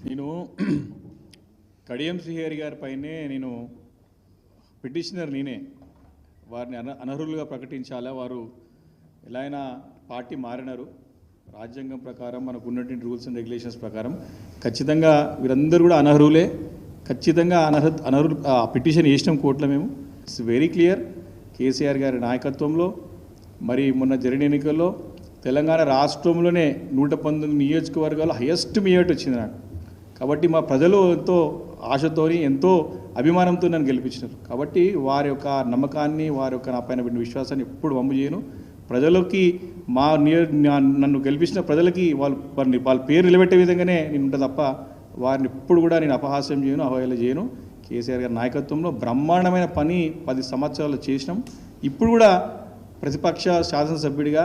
నేను కడియం శ్రీహరి గారి పైనే నేను పిటిషనర్ నేనే వారిని అనర్హులుగా ప్రకటించాలా, వారు ఎలా అయినా పార్టీ మారినారు, రాజ్యాంగం ప్రకారం మనకు ఉన్నటువంటి రూల్స్ అండ్ రెగ్యులేషన్స్ ప్రకారం ఖచ్చితంగా వీరందరూ కూడా అనర్హులే, ఖచ్చితంగా అనర్హులు పిటిషన్ వేసినాం కోర్టులో. మేము ఇట్స్ వెరీ క్లియర్. కేసీఆర్ గారి నాయకత్వంలో మరి మొన్న జరిగిన ఎన్నికల్లో తెలంగాణ రాష్ట్రంలోనే 119 నియోజకవర్గాలు హైయెస్ట్ మెజారిటీ వచ్చింది నాకు. కాబట్టి మా ప్రజలు ఎంతో ఆశతోని ఎంతో అభిమానంతో నన్ను గెలిపించినారు. కాబట్టి వారి యొక్క నమ్మకాన్ని, వారి యొక్క నా పైన పెట్టిన విశ్వాసాన్ని ఎప్పుడు వమ్ము చేయను. ప్రజలకి నన్ను గెలిపించిన ప్రజలకి వాళ్ళ పేరు నిలబెట్టే విధంగానే నేను ఉంటా తప్ప వారిని ఎప్పుడు కూడా నేను అపహాస్యం చేయను, అవహేళన చేయను. కేసీఆర్ గారి నాయకత్వంలో బ్రహ్మాండమైన పని 10 సంవత్సరాలు చేసినాం. ఇప్పుడు కూడా ప్రతిపక్ష శాసనసభ్యుడిగా